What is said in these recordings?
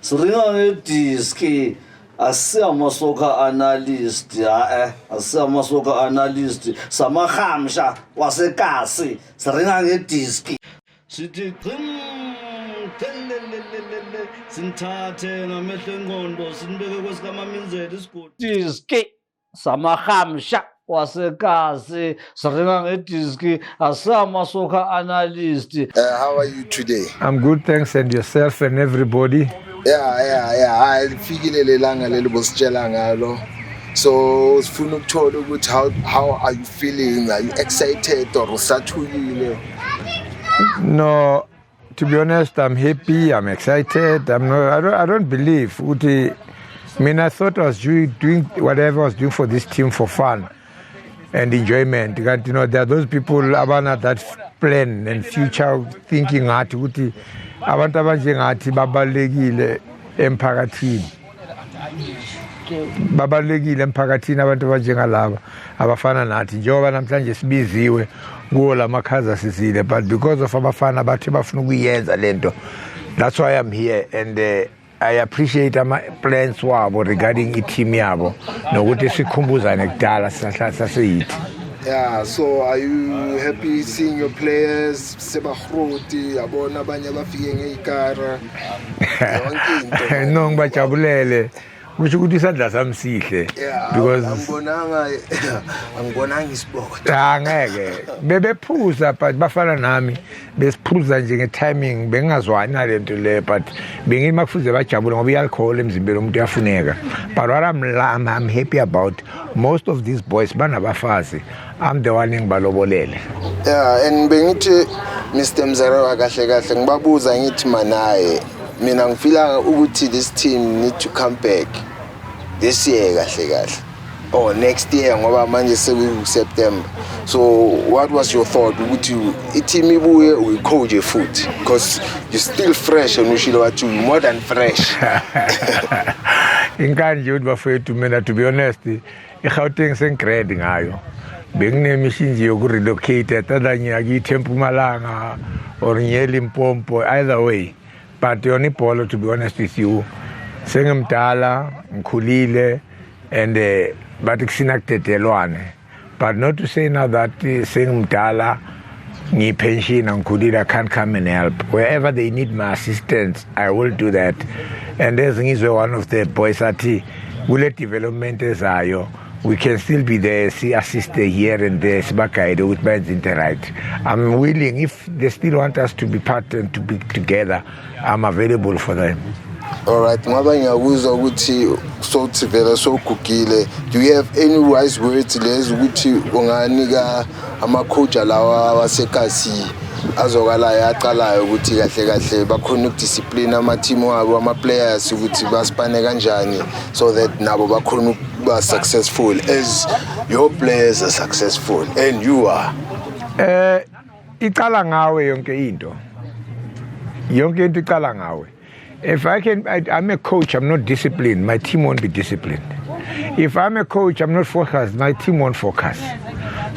Siringa ngediski asiyamasoka analyst asiyamasoka analyst samahamsha wasekasi siringa ngediski sithi thelelelele sinthathe ngamehlo engqondo sinibeke kwesikaMaminzela isigodi diski samahamsha wasekasi siringa ngediski asiyamasoka analyst. How are you today? I'm good, thanks, and yourself and everybody. I fikile langa leli bositshela ngalo. So sifuna ukuthola ukuthi how are you feeling? Are you excited or usathukile? No, to be honest, I'm happy, I'm excited. I don't believe Uti. I mean, I thought I was doing whatever I was doing for this team for fun and enjoyment. You know, there are those people about that plan and future thinking Uti. Abantu abanjengathi babalekile emphakathini abantu abanjengalaba abafana nathi njengoba namhlanje sibiziwe kuwo lamakhaza sizile, but because of abafana bathi bafuna ukuyenza lento, that's why I'm here, and I appreciate ama plans wabo regarding i-team yabo nokuthi sikhumbuzane kudala saseyithi. Yeah, so are you happy seeing your players? Sebahroti, abona abanye bafike ngeikara. Yonke into. No, ngibajabulele. Kusho ukuthi isandla sami sihle because angibonanga isport. Ngeke bebephuza but bafana nami besiphuza nje ngetiming bengazwani nalento le, but bengima kufuze bajabule ngoba i-alcohol emzimbeni umuntu uyafuneka. But what I'm happy about, most of these boys banabafazi, I'm the one engibalobolele. Yeah, and bengithi Mr. Mzarwa kahle ngibabuza ngithi manaye mina ngifila ukuthi this team need to come back this year kahle or next year ngoba manje September. So what was your thought ukuthi i-team ibuye uyicoach futhi because you still fresh and ushilo wathi more than fresh? Inkanje ukuthi bafethu mina, to be honest, iGauteng sengigrade ngayo. Benginemishinji yokurelocate tadanye akithi eMpumalanga or Limpopo, either way. But yona ibhola, to be honest with you, sengimdala ngikhulile and bathi kusinakudedelwane, but not to say now that sengimdala ngipension ngikhulile, I can't come and help. Wherever they need my assistance, I will do that. And as ngizwe one of the boys athi kule development ezayo we can still be there, see assist here and there, sibagayide ukuthi benze into right. I'm willing, if they still want us to be part and to be together, I'm available for them. All right, ngoba ngiyakuzwa ukuthi sothi vele sogugile, do you have any wise words lezi ukuthi unganika ama-coach lawa wasekasi azokalayo aqalayo ukuthi kahle bakhona ukudiscipline ama-team wabo, ama-players ukuthi basipane kanjani so that nabo bakhona ukuba successful as your players are successful and you are? Iqala ngawe yonke into iqala ngawe. If I'm a coach, I'm not disciplined, my team won't be disciplined. If I'm a coach, I'm not focused, my team won't focus.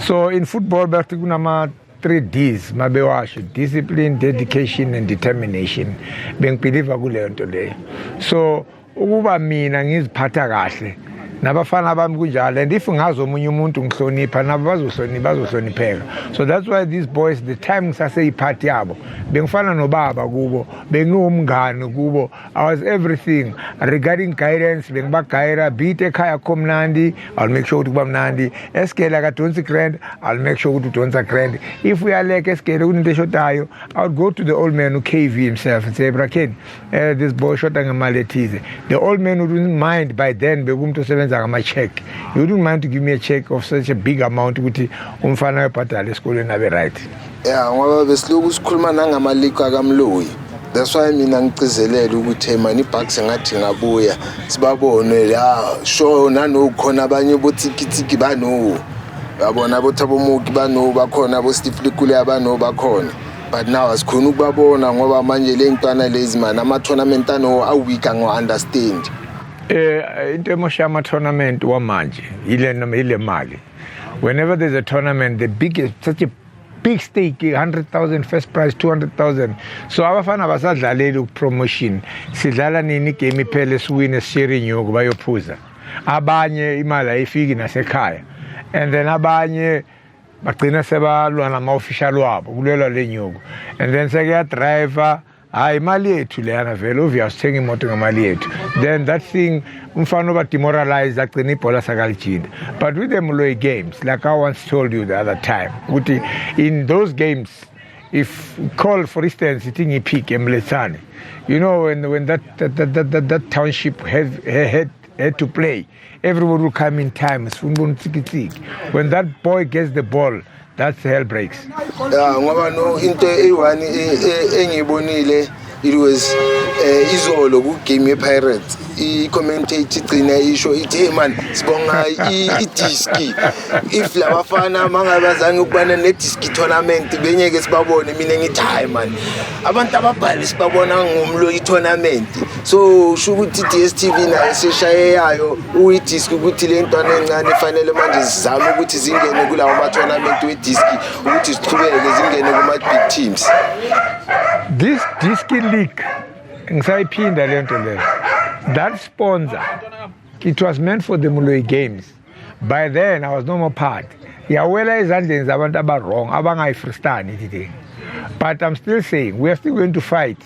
So in football, back to 3 Ds, mabewasho: discipline, dedication, and determination. Bengibelieve kuleyo nto leyo. So ukuba mina ngiziphatha kahle nabafana bami kunjalo, and if ngazo omunye umuntu ngihlonipha nabo bazohlonipheka. So that's why these boys, the time ngisaseyiphathi yabo bengifana nobaba kubo, bengiwumngane kubo, I was everything regarding guidance. Bengibagayira beat ekhaya komnandi, I'll make sure ukuthi kuba mnandi. Eskela ka donsa grand, I'll make sure ukuthi donsa grand. If we are like eskela kunento eshotayo, I'll go to the old man who KV himself and say, Braken, this boy shota ngemali ethize. The old man wouldn't mind by then bekumntu osebenza ngama check. You wouldn't mind to give me a check of such a big amount ukuthi umfana uyabhadala esikoleni abe right. Yeah, ngoba besiloku sikhuluma nangamalika akamloyi. That's why mina ngicizelele ukuthi mani Bucks ngathi ngabuya sibabone la show nanokhona abanye botikitiki bano. Yabona bothabo muki bano bakhona bo Steve Likule abano bakhona. But now asikhona ukubabona ngoba manje le ntwana lezi man ama tournament ano awika ngo understand. Into emosha ama tournament wamanje ile mali. Whenever there's a tournament, the biggest, such a big stake, 100,000 first prize, 200,000. So abafana basadlalela promotion. Sidlala nini game iphele siwine sharing yoku bayophuza. Abanye imali ayifiki nasekhaya. And then abanye bagcina sebalwa nama-official wabo kulelwa lenyuko. And then sekuya driver hayi imali yethu leyana vele obviously sithenga imoto ngemali yethu. Then that thing umfana oba demoralized agcina ibhola sakalijida. But with the Moloi games, like I once told you the other time, in those games, if call for instance sitting in peak Emletsane, you know when that township had to play, everyone will come in time. When that boy gets the ball, that's hell breaks. Ngoba no into eyi-one engiyibonile, it was izolo ku game yePirates. I-commentator igcina isho ithi hey man sibonga i-diski if labafana mangabazange ukubana ne-diski tournament benyeke sibabone mina ngithi hayi man abantu ababhali sibabona ngomlo tournament so sho ukuthi DStv nayo seshayeyayo uyi-diski ukuthi le ntwana encane fanele manje sizame ukuthi zingene kulawo ma-tournament we-diski ukuthi siqhubeke zingene kuma-big teams. This Diski League ngisayiphinda le nto leyo. That sponsor, it was meant for the Moloi games. By then, I was no more part. Yawela izandleni zabantu aba-wrong, abangayifrustani today. But I'm still saying, we are still going to fight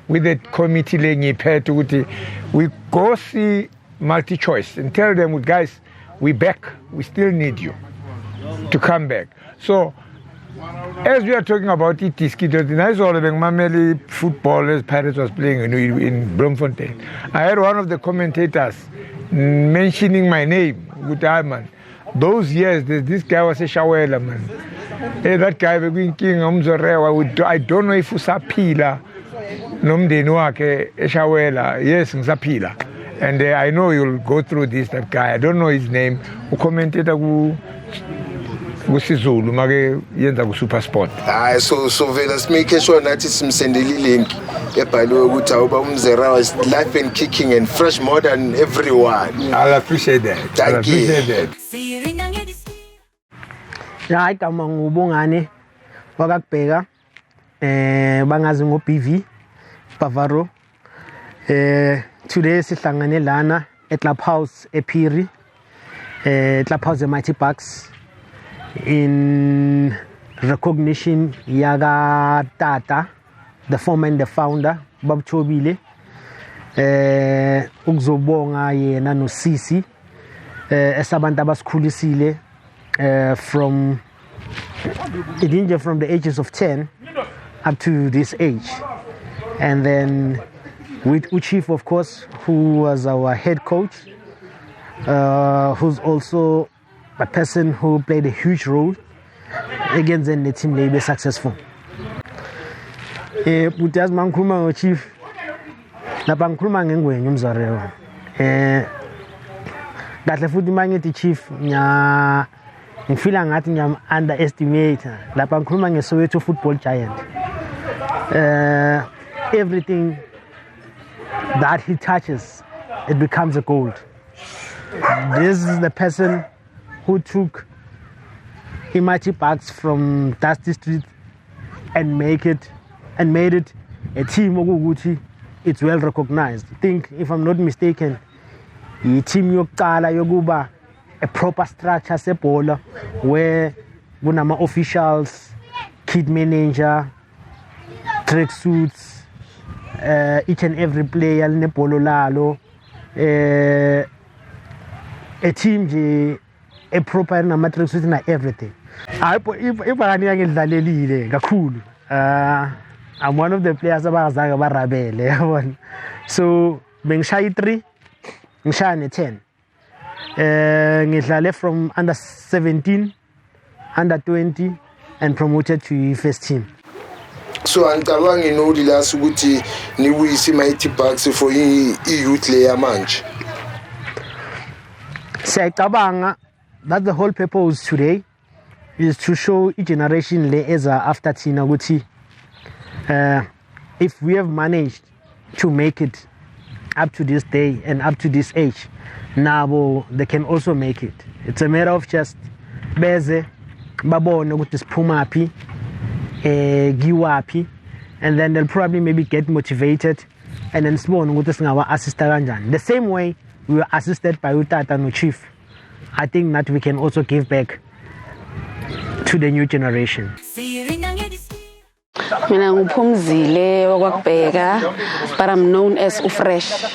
with the committee lengiphethe ukuthi we go see multi-choice and tell them, guys, we back, we still need you to come back. So, as we are talking about it, I saw the football as Pirates was playing in Bloemfontein. I heard one of the commentators mentioning my name, man. Those years, this guy was a Shawela, man. Hey, that guy, King I don't know if Usapila, Nomdeni wakhe eShawela. Yes, Usapila. And I know you'll go through this, that guy. I don't know his name. Who commentator who kuSizulu make yenza ku SuperSport. Hayi so vela simake sure nathi simsendele link ebhaliwe ukuthi awuba umzera was life and kicking and fresh more than everyone. I'll appreciate that. Thank you. Ya hayi kama ngubongane wakakubheka bangazi ngoBV Bavaro today sihlangane lana eClubhouse ePhiri Clubhouse eMighty Bucks in recognition yaga Tata, the former and the founder Bob Chobile ukuzobonga yena no Sisi esabantu abasikhulisile from the ages of 10 up to this age, and then with Uchief, of course, who was our head coach, who's also a person who played a huge role against the team to be successful. But as mankhuluma ngoChief, lapha ngikhuluma ngengwenye umzwarewo. Kahle futhi mangithi Chief ngifila ngathi ngiyam underestimate lapha ngikhuluma ngeSoweto football giant. Everything that he touches, it becomes a gold. This is the person who took Mighty Bucks from Dusty Street and made it a team okuthi it's well recognized. I think, if I'm not mistaken, the team yokuqala yokuba a proper structure sebhola where kunama officials, kid manager, track suits, each and every player linebholo lalo, a team a proper nama-track suits na everything. If ngidlalelile kakhulu, I'm one of the players abazange barabele. So bengishaya 3, ngishaya 10. Ngidlale from under 17, under 20, and promoted to first team. So angicabangi nodilasi ukuthi niwisi Mighty Bucks for i-youth layer manje. Siyacabanga that the whole purpose today is to show each generation le eza after thina ukuthi if we have managed to make it up to this day and up to this age, now they can also make it. It's a matter of just beze babone ukuthi siphuma phi giwapi, and then they'll probably maybe get motivated and then sibone ukuthi singawa assista kanjani. The same way we were assisted by uTata no Chief. I think that we can also give back to the new generation. Mina nguphumzile wakwakubheka, but I'm known as uFresh.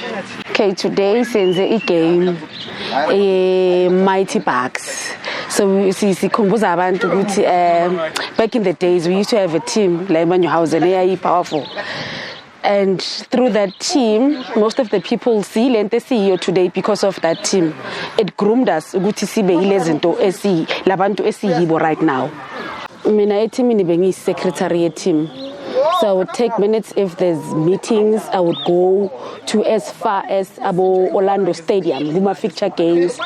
Okay, today senze igame Mighty Bucks. So sikhumbuza abantu ukuthi back in the days we used to have a team like Manyuhausen eyayi powerful. And through that team, most of the people see lente CEO today because of that team. It groomed us ukuthi sibe ilezinto labantu esiyibo right now. Mina etimini bengi secretary team. So I would take minutes if there's meetings. I would go to as far as Orlando Stadium, Guma fixture games,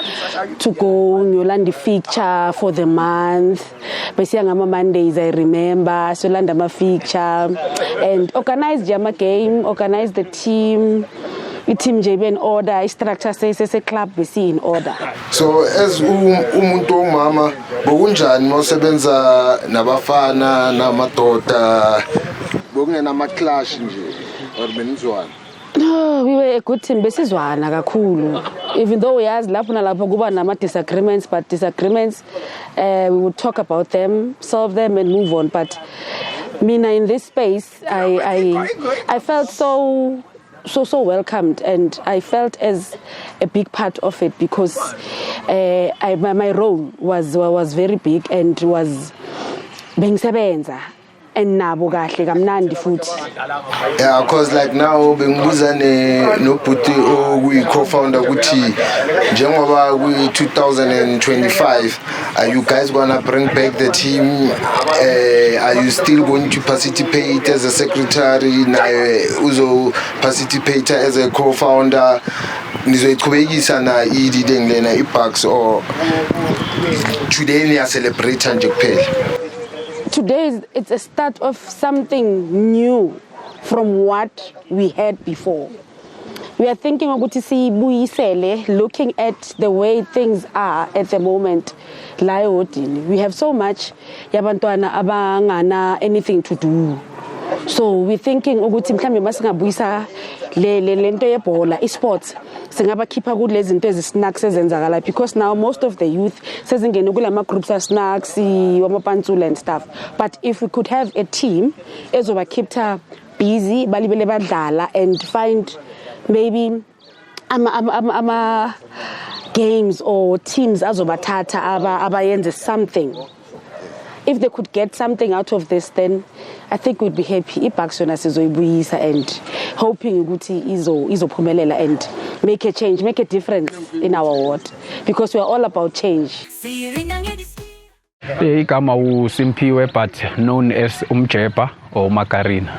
to go Orlando fixture for the month. Besiangama Mondays, I remember. So Orlando fixture and organize Jama game, organize the team. Team JB in order, structure says a club we see in order. So as umuntu mama bokunjani mosebenza nabafana namadoda bokungenama clash nje or benizwana? No, we were a good team besizwana kakhulu. Even though we has lapho nalapho kuba nama disagreements, but disagreements we would talk about them, solve them and move on. But Mina in this space I felt so welcomed, and I felt as a big part of it because my role was very big and was bengisebenza and nabo kahle kamnandi futhi. Yeah, because like now bengibuza no Puti we co-founder ukuthi njengoba we 2025 are you guys gonna bring back the team? Are you still going to participate as a secretary naye uzo participate as a co-founder? Nizoyiqhubekisa na idideng lena iBucks or today niya celebrate nje kuphela? Today it's a start of something new from what we had before. We are thinking ukuthi sibuyisele, looking at the way things are at the moment. La eWodini, we have so much yabantwana abangana anything to do. So we're thinking ukuthi mhlambe masingabuyisa lento yebhola esports singaba khipha kulezi zinto snacks ezenzakala, because now most of the youth sezingene kulama groups of snacks wamapantsula and stuff. But if we could have a team ezoba kept busy balibele badlala and find maybe ama games or teams azobathatha abayenze something. If they could get something out of this, then I think we'd be happy. iBucks yona sizoyibuyisa and hoping ukuthi izophumelela and make a change, make a difference in our ward, because we are all about change. Igama uSimpiwe, but known as Umjepa or Macarena.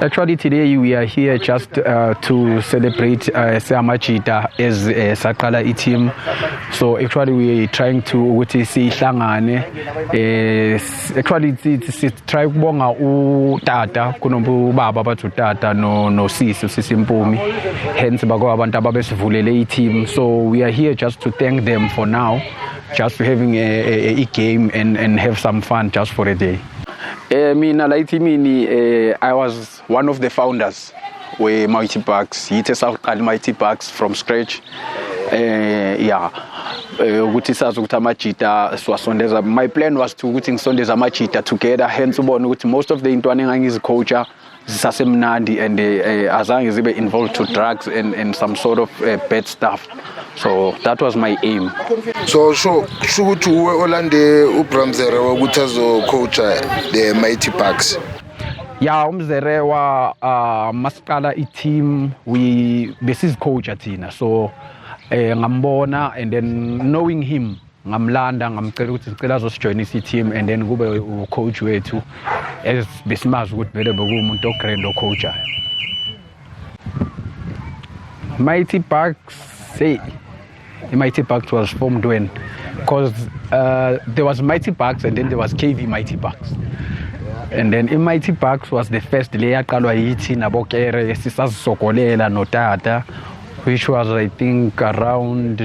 Actually today we are here just to celebrate Samajita as Sakala team. So actually we are trying to sihlangane actually try ukubonga uTata kunombu baba bathu Tata no Sisi Mpumi, hence bako abantu ababesivulele team. So we are here just to thank them for now, just having a game and have some fun just for a day. Mina la itimini I was one of the founders with Mighty Bucks. Yithe saqala Mighty Bucks from scratch. Ukuthi sazi ukuthi amajita siwasondeza. My plan was to ukuthi ngisondeza amajita together, hence ubona ukuthi most of the intwana engangizicoacha zisasemnandi and azange zibe involved to drugs and some sort of bad stuff. So that was my aim. So ukuthi uwe Orlando uBramzere ukuthi azocoacha the Mighty Bucks. Yeah, uMzere wa masiqala team we besiz coach athina. So ngambona and then knowing him ngamlanda ngamcela ukuthi sicela azosijoin team and then kube ucoach wethu as besimazi ukuthi vele bekumuntu ogrand ocoacha. Mighty Bucks the Mighty Bucks was formed when, because there was Mighty Bucks and then there was KV Mighty Bucks. And then in Mighty Bucks was the first layer qalwa yithi nabokere sisazisokolela noTata, which was I think around I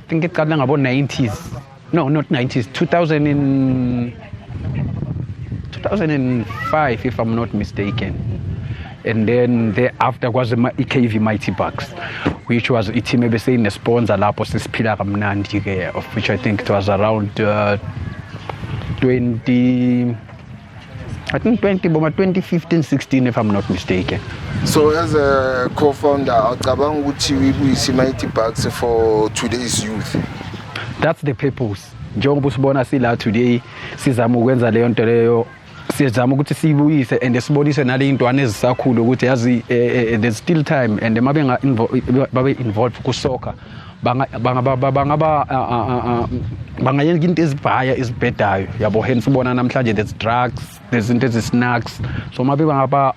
think it qala ngabo 90s. No, not 90s, 2000 in 2005, if I'm not mistaken. And then thereafter was KV Mighty Bucks, which was a team saying the sponsor lapho sisiphila kamnandi ke, of which I think it was around 2015-16, if I'm not mistaken. So as a co-founder, ucabanga ukuthi uyibuyise Mighty Bucks for today's youth. That's the purpose. Njengoba usibona sila today sizama ukwenza leyo nto leyo, sizama ukuthi sibuyise and sibonise nale intwana ezisakhulu ukuthi yazi there's still time, and mabe involved ku soccer bangayenza into ezibhaya ezibhedayo yabo. Hence ubona namhlanje there's drugs, there's into snacks, so mabe bangaba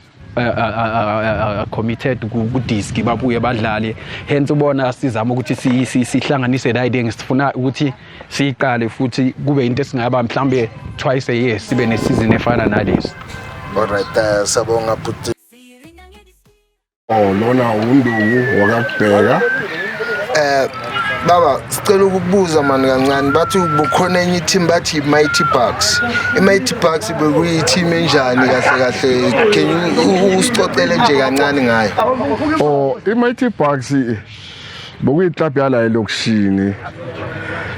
committed ku disc babuye badlale. Hence ubona sizama ukuthi sihlanganise la idea, sifuna ukuthi siqale futhi kube into esingaba mhlambe twice a year sibe ne season efana nalezi. Alright, sabonga puti. Lona uNduku wakabheka. Baba, sicela ukubuza mani kancane bathi bukhona enye team bathi Mighty Bucks. iMighty Bucks bekuyi team enjani kahle kahle? Can you usicocele nje kancane ngayo? iMighty Bucks bokuyi club yala elokishini.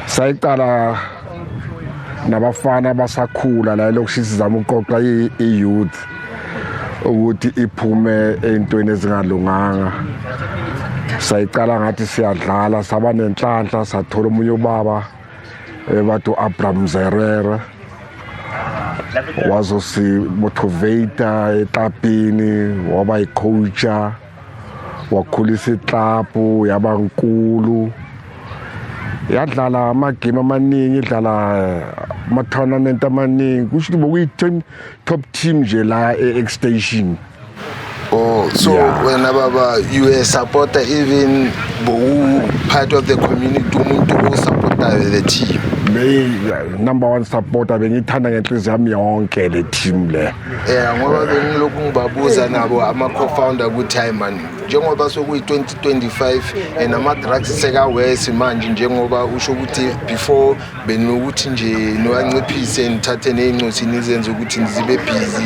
Sayiqala nabafana abasakhula la elokishini sizama ukuqoqa i-youth ukuthi iphume entweni ezingalunganga. Sayiqala ngathi siyadlala saba nenhlanhla, sathola umunye ubaba bathi Abraham Zerere wazosi motivate eklabini, waba yicoacher, wakhulisa iklabhu yaba nkulu, yadlala amagame amaningi, idlala ama-tournament amaningi, kusho ukuthi top team nje la e-X-Station. Oh, so when Baba, you a supporter, even part of the community, to support the team. Number one supporter, bengithanda ngenhliziyo yami yonke le team le. Ngoba bengiloku ngibabuza nabo ama co-founder ku time man. Njengoba sokuyi 2025 and ama drugs seka west manje, njengoba usho ukuthi before benokuthi nje niwanciphise nithathe neincosi nizenze ukuthi nizibe busy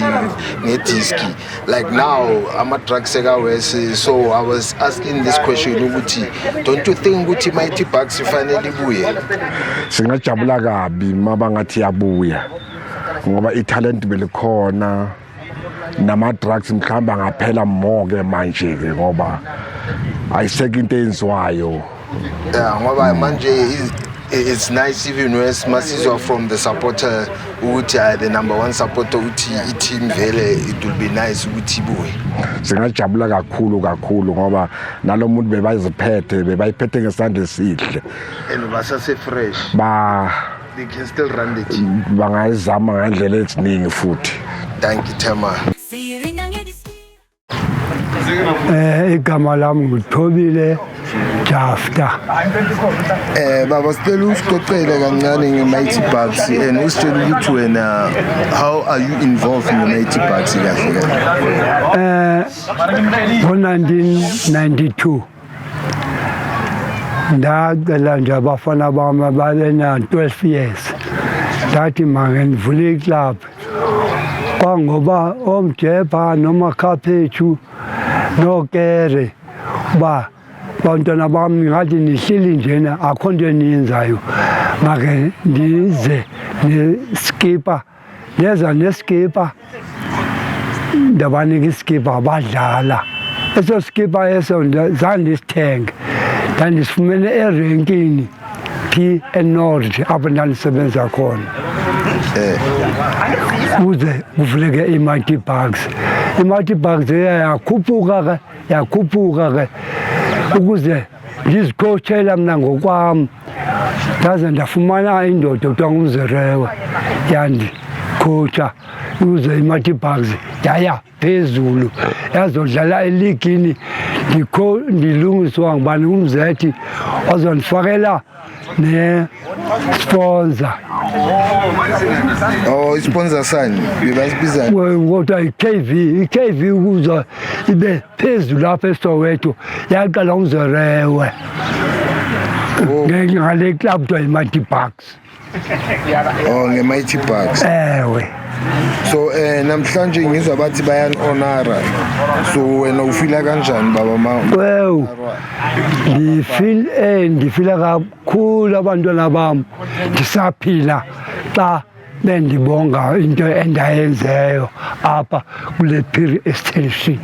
ngediski. Like now ama drugs seka west, so I was asking this question ukuthi don't you think ukuthi Mighty Bucks ifanele ibuye? Singajabula kabi mabangathi yabuya ngoba italent belikhona, nama drugs mkhamba ngaphela more manje ke ngoba ayiseke into enziwayo. Ngoba manje it's nice even when masizwa from the supporter ukuthi the number one supporter uthi i-team vele it will be nice ukuthi ibuye. Singajabula kakhulu ngoba nalomuntu bebayiziphethe bebayiphethe ngesandla esihle and basase fresh, they can still run the team. Bangayizama ngendlela eziningi futhi. Thank you Tema. Igama lami nguThobile Jafta. Baba sicela usicocele kancane ngeMighty Bucks and usitshela ukuthi wena how are you involved in the Mighty Bucks kahle? Ngo-1992 ndacela nje abafana bami balena 12 years ndathi make ndivule iclub, kwangoba omjebha noMakhaphethu nokere ba bantwana bami ngathi nihleli njena akho nto eniyenzayo, make ndize neskipa, ndeza neskipa ndabanika iskipa badlala. Eso skipa eso zange ndisithenge, ndandisifumene erenkini phi eNorth apho ndandisebenza khona. Kuze kuvuleke iMighty Bucks. iMighty Bucks yakhuphuka ke ukuze ndizikhotshela mna ngokwami, ndaze ndafumana indoda ekuthiwa nguMzerewe yandikhotsha ukuze iMighty Bucks yaya phezulu yazodlala eligini. Ndilungiswa ngubani, uMzethi wazondifakela ne-sponsor. Isponsor sani bebasibiza kodwa i-KV ukuze ibe phezulu lapha eSoweto yaqala uMzerewe ngale club kuthiwa iMighty Bucks. ngeMighty Bucks. Ewe. So namhlanje ngizwa bathi bayan honora. So wena ufila kanjani baba mama? Well, ngifila kakhulu abantwana bami ndisaphila xa bendibonga into endayenzeyo apha kule Phiri extension.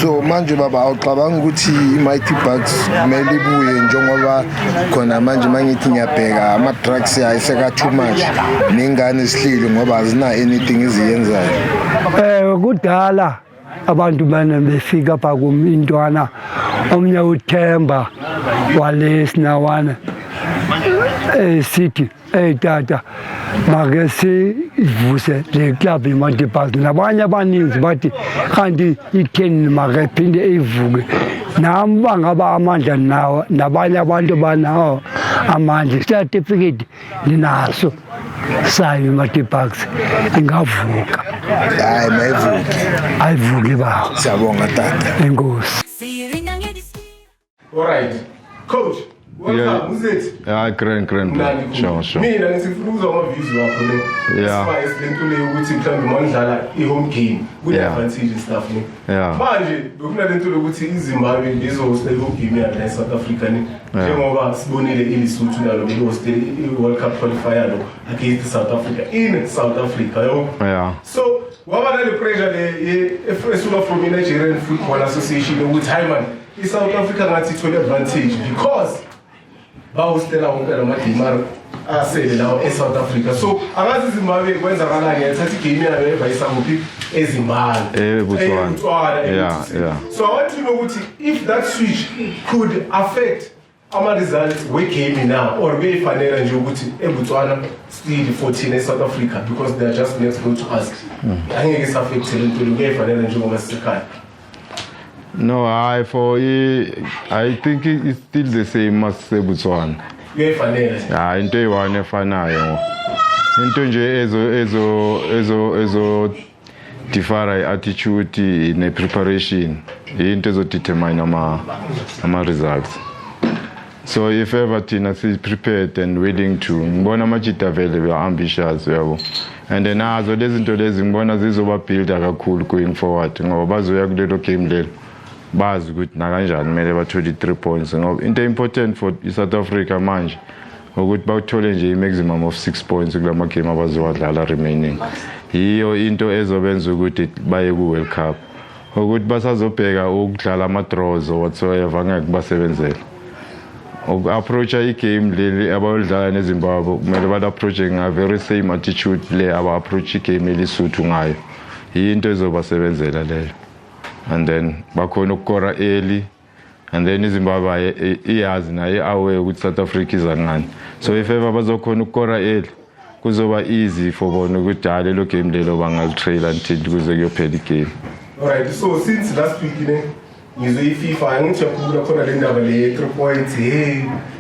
So manje baba awucabanga ukuthi iMighty Bucks kumele ibuye njengoba khona manje mangithi ngiyabheka ama drugs ayiseka too much nengane sihlile ngoba azina anything eziyenzayo. Kudala abantu befika pha kumintwana omnye uThemba walesinawana sithi tata make sivuse le club iMighty Bucks nabanye abaninzi bathi kanti i-10 make phinde ivuke nami bangaba amandla nawo nabanye abantu banawo amandla certificate ninaso sayo iMighty Bucks ingavuka. Hayi mayivuke ayivuke ba siyabonga tata enkosi. All right, coach. Welcome, who's it? Yeah, grand. Sure. Mina ngisifuna ukuzwa ama-views wakho le. Yeah. Spice lento le ukuthi mhlawumbe mandlala i-home game kune-advantage stuff ne. Yeah. Manje bekuna lento lokuthi iZimbabwe lizohosta i-home game yana eSouth Africa ne. Njengoba sibonile iLesotho nalo behoste i-World Cup qualifier lo against South Africa in South Africa yo. Yeah. So waba nale pressure le esula from Nigerian Football Association ukuthi hi man i-South Africa ngathi ithole advantage because bawustela wonke lamadimara asele lawo eSouth Africa. So angazi iZimbabwe kwenzakalani yathatha igame yayo evayisa kuphi eZimbabwe Botswana. Yeah. So I want to know ukuthi if that switch could affect ama results we-game now or beyifanela nje ukuthi eBotswana still 14 eSouth Africa because they are just next door to us. Angeke isaffect lento le beyifanela nje ngoba sisekhaya. No, I think it's still the same as Botswana. Yeah, into eyi-one efanayo. Into nje ezo differ i-attitude ne-preparation. Into ezo-determine ama-results. So if ever thina si-prepared and willing to, ngibona amajita vele we are ambitious yabo. And then nazo lezi zinto lezi ngibona zizoba-builda kakhulu going forward ngoba bazoya kulelo game lelo. Bazi ukuthi nakanjani kumele bathole 3 points ngoba into important for South Africa manje ukuthi bawuthole nje i-maximum of 6 points kulama game abazowadlala remaining. Yiyo into ezobenza ukuthi baye ku-World Cup ukuthi basazobheka ukudlala ama-draws or whatsoever ngeke basebenzele approach i-game leli abayodlala neZimbabwe kumele bala-approache nga-very same attitude le aba-approach i-game eLesotho ngayo. Yiyo into ezobasebenzela leyo. And then bakhona ukukora early and then iZimbabwe iyazi naye aware ukuthi South Africa iza ngani. So if ever bazokhona ukukora early kuzoba easy for bona ukuthi lelo game lelo bangalitrail until kuze kuyophela igame. Alright, so since last week ngizwe iFIFA ngithi yakhuluma khona le ndaba le 3 points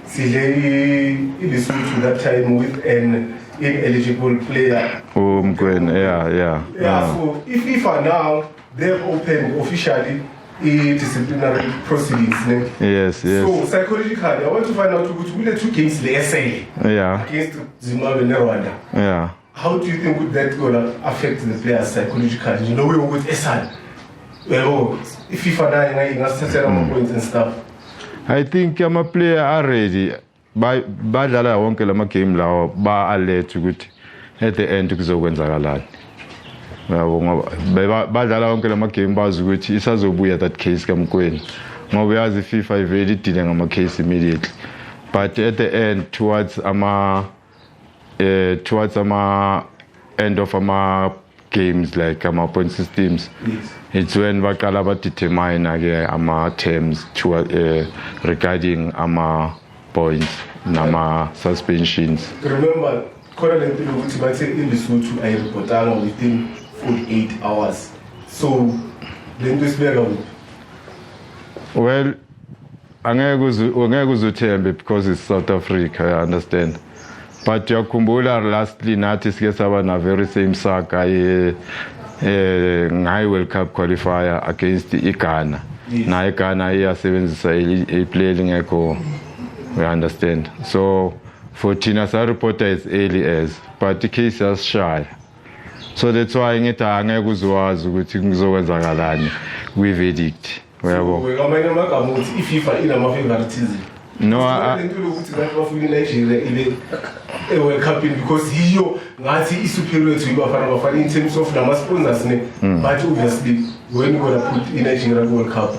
sidle iLesotho that time with an ineligible player. Mkwena, yeah. So iFIFA now they've opened officially disciplinary proceedings. Yes. So psychologically, I want to find out which will the 2 games they against Zimbabwe and Rwanda. Yeah. How do you think would that gonna affect the players psychologically? You know, we with Esad. If FIFA now certain points and stuff. I think a player are ready. Badlala wonke lama game lawo ba alert ukuthi at the end kuzokwenzakalani. Badlala wonke lama game bazi ukuthi isazobuya that case kaMkweni ngoba yazi iFIFA ivele idile ngama case immediately, but at the end towards ama end of ama games like ama point systems, it's when baqala ba determine ke ama terms to regarding ama points nama suspensions. Remember khona lento lokuthi bathe iLesotho ayiripotanga within 48 hours. So lento isibeka kuphi? Well, angeke uzothembe because it's South Africa, I understand. But yakhumbula lastly nathi sike saba na very same saga ngai World Cup qualifier against iGhana. Na iGhana iyasebenzisa iplay lingekho, we understand. So for Tina sa reporter as early as, but the case is shy. So that's why ngithi angeke uzwazi ukuthi kuzokwenzakalani kwi-verdict. Uyabo. Ngamanye amagama uthi iFIFA inama-favoritism. No, into lokuthi kanti bafuna iNigeria ile eWorld Cup because yiyo ngathi i-superiority Bafana in terms of nama-sponsors ne. But obviously when you gonna put iNigeria World Cup,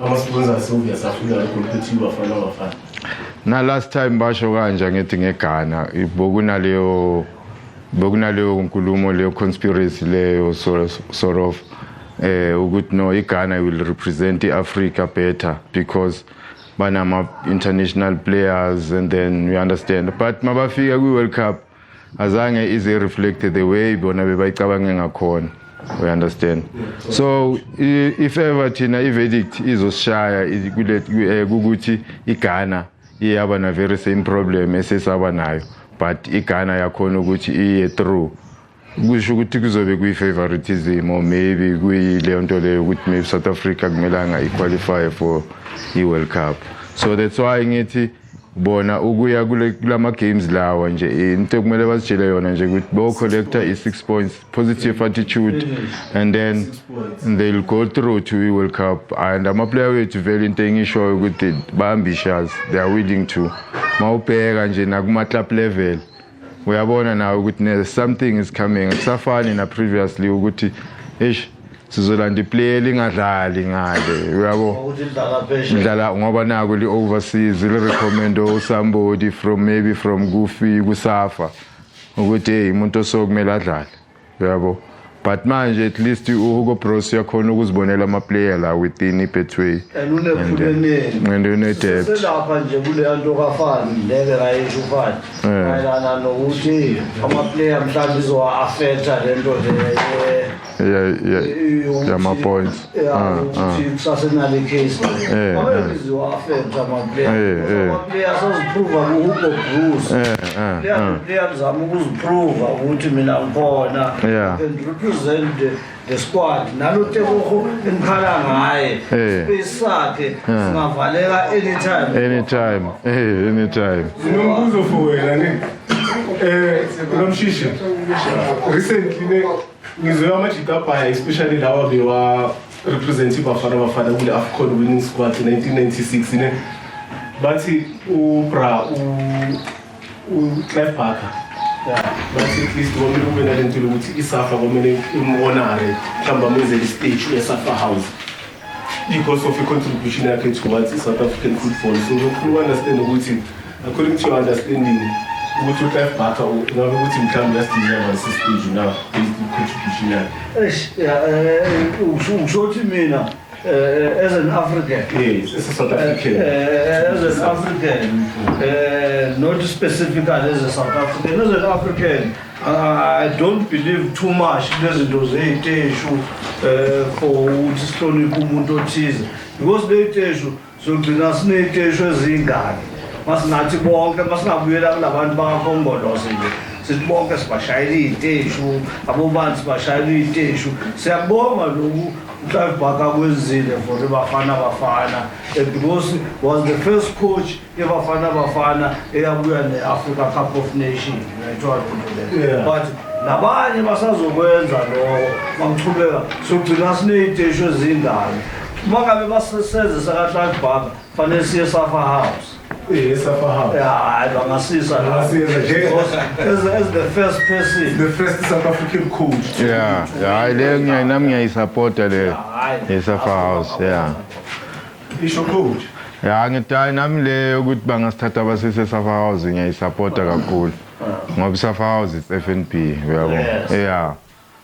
ama-sponsors obviously afuna ukuthi Bafana. Na last time basho kanje ngithi ngeGhana bokunaleyo nkulumo leyo conspiracy leyo sort of ukuthi no iGhana will represent Africa better because banama international players and then we understand, but mabafika kwi-World Cup azange ize reflected the way bona bebayicabange ngakhona. We understand. So if ever thina i-verdict izosishaya ukuthi iGhana iyaba na very same problem esesaba nayo, but iGhana yakhona ukuthi iye through, kusho ukuthi kuzobe kuyi-favoritism or maybe kuyileyo nto leyo ukuthi maybe South Africa kumelanga i-qualify for i-World Cup. So that's why ngithi bona ukuya kulama games lawa nje into kumele basitshele yona nje ukuthi bo collector i6 points, positive attitude, and then they'll go through to i-World Cup. And ama player wethu vele into engisho ukuthi ba ambitious, they are willing to mawubheka nje nakuma club level uyabona nawe ukuthi something is coming. Kusafani na previously ukuthi sizolanda iplayer lingadlali ngale uyabo ngidlala ngoba naku li overseas li recommend somebody from maybe from Goofy kusafa ukuthi umuntu osokumela adlale uyabo, but manje at least uHugo Bros yakhona ukuzibonela ama player la within iBetway and unedebt selapha nje kule nto kafani leke rayisho ufani mayelana nokuthi ama player mhlawumbe izowa affecta lento my points. Sasenale case. Izowa affecta ama player. Ama player soziprova kuHugo Bros. Player zama ukuziprova ukuthi mina ngikhona. And represent the squad. Nalo Tebogo engikhala ngaye. Space sakhe singavaleka anytime. Zinombuzo for wena ne. Nomshisha. Recently ngizoya amajitapaya especially lawa bewa representative Bafana kule AFCON winning squad in 1996 ne. Bathi Clive Parker. But at least when we went into the Isafa, we honore the stage Isafa House because of the contribution I get towards South African football. So you understand what according to your understanding, what you have back now what you can just deserve stage now is the contribution. So to me now. As an African, yes, as a South African, as an African, not specifically as a South African, as an African, I don't believe too much. There's those issue for Stony Kumundo cheese because the issue so the issue zingani. Mas nathi bonke masingabuyela kulabantu bakakhongolose sibonke sibashayela iy'teshu abobantu sibashayela iy'teshu siyabonga lokhu uClive Parker kwenzile for Bafana because was the first coach Bafana eyabuya ne-Africa Cup of Nations but nabanye basazokwenza lokho bangichubeka sogcina siney'teshu ezingane uma ngabe basesenzisa kaClive Parker fanele siye Safa House. Yes, yeah, as the first person, the first South African coach. Yeah, I support the Safa House. Yeah. He's your coach. Yeah, ngithi ukuthi bangasithatha abasise Safa House ngiyayisupport kakhulu. Ngoba Safa House is FNB, uyabo. Yeah.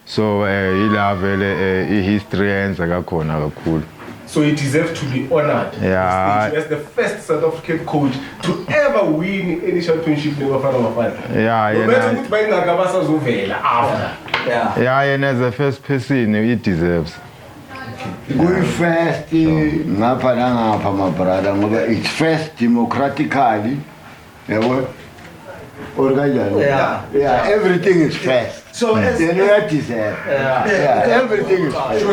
So ila vele history yenza kakhona kakhulu. So he deserves to be honored. Yeah. As the first South African coach to ever win any championship in Bafana. Yeah, no matter what Bangabasa Zovela after. Yeah, and as the first person, he deserves. Going first, my brother, it's first democratically. Yeah, everything is first. So everything is first. Everything is first.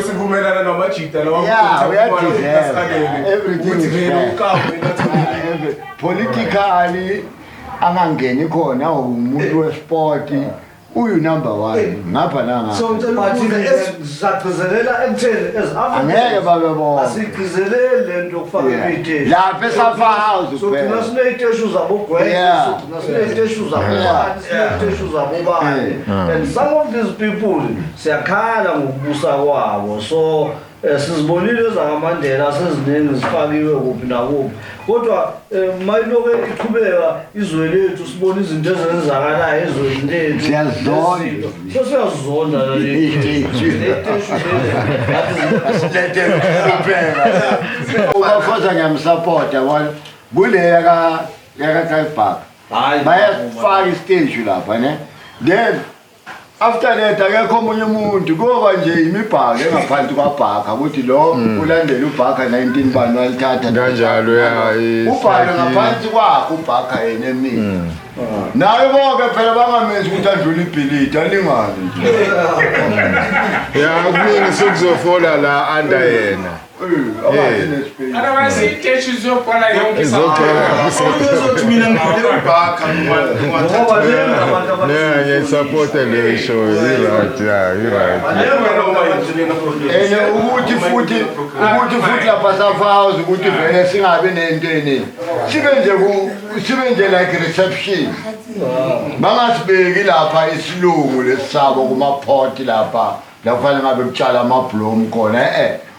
Everything is first. Politically, angangeni khona umuntu wesport uyu number 1 ngapha nanga So thina sizagcizelela ekutheni as angeke babe bona asigcizelele lento yokufaka iy'teshi. lapha eSafa-House So thina siney'teshi zabogwethu, thina siney'teshi zabobani, siney'teshi zabobani. And some of these people siyakhala ngokubusa kwabo. So sizibonile zakamandela seziningi zifakiwe kuphi nakuphi. Kodwa mayiloko iqhubeka izwe lethu sibona izinto ezenzakalayo ezweni lethu. Siyazizonda. So siyazizonda ubafosa ngiyamsupporta wona kuleya ka-Clive Park bayasifaka isiteji lapha ne then after that akekho omunye umuntu kuyoba nje imibhaka engaphansi kwabhaka ukuthi lo ulandela ubhaka 19 bani walithatha kanjalo ubhaka ngaphansi kwakho ubhaka yena emini naye bonke phela bangamenzi ukuthi adlule ibhilidi alingane kuningi sekuzofola la under yena otherwise iteshi izobhala yonke izothi mina ngibheke ubhaka ngiyayisupporta leyo show right ukuthi futhi lapha Safa-House ukuthi vele singabi nento eningi sibe nje like reception bangasibeki lapha isilungu lesisabo kuma-pot lapha kufanele ngabe kutshala amablomu khona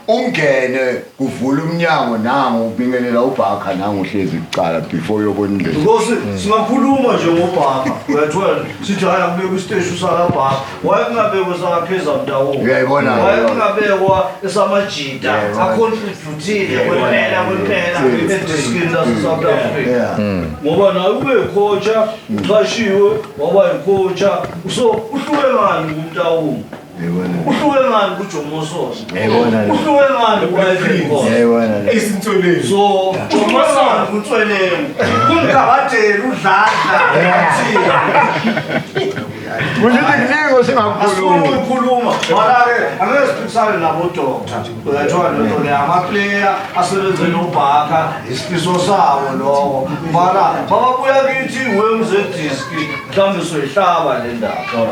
ungene kuvula umnyango nangu ubingelela ubhaka nangu uhlezi kuqala before yobona indlela because singakhuluma nje ngobhaka uyathola sithi hayi akubekwa isiteshi usalabhaka wayekungabekwa esakapheza mndawonye uyayibona wayekungabekwa esamajida acontributile kwempela ediskini lase-South Africa ngoba naye ube yikhotsha uqashiwe waba yikhotsha so uhluke ngani kumntawonye uhluke ngani kuJomososo uhluke ngani ku-Ivory esintsholeni so Jomosana kuNtsweleni kumgabadeli udladla kuzithi kuningi singakhuluma mara-ke angeke siphikisane nabo-doctor uyathola lento leyo amaplayer asebenzela ubhaka isifiso sawo lokho mara bababuya kithi wemzediski mhlawumbe soyihlaba le ndaba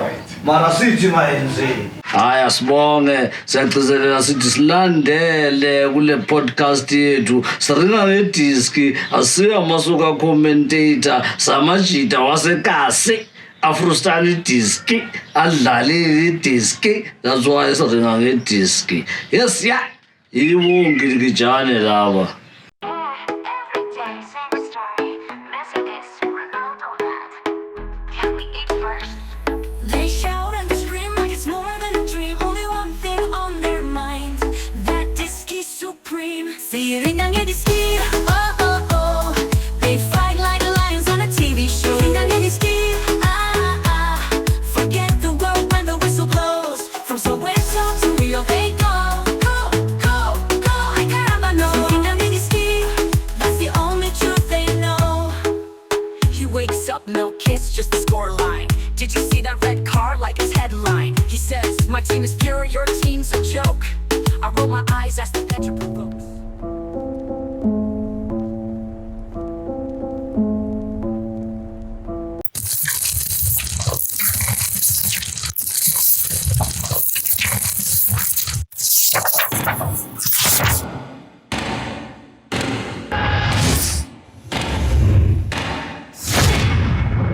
mara sithi mayenzeni. Haya sibonge siyagcizelela sithi silandele kule podcast yethu siringa ngediski asiya masuka commentator samajida wasekasi Afrostan idiski adlalile idiski that's why siringa ngediski yes ya yibungikijane laba They fight like lions on a TV show. Forget the world when the whistle blows. From Soweto to Rio they go. I can't know. That's the only truth they know. He wakes up, no kiss, just the scoreline. Did you see that red card like his headline? He says, my team is pure, your team's a joke. I roll my eyes, ask the Petra.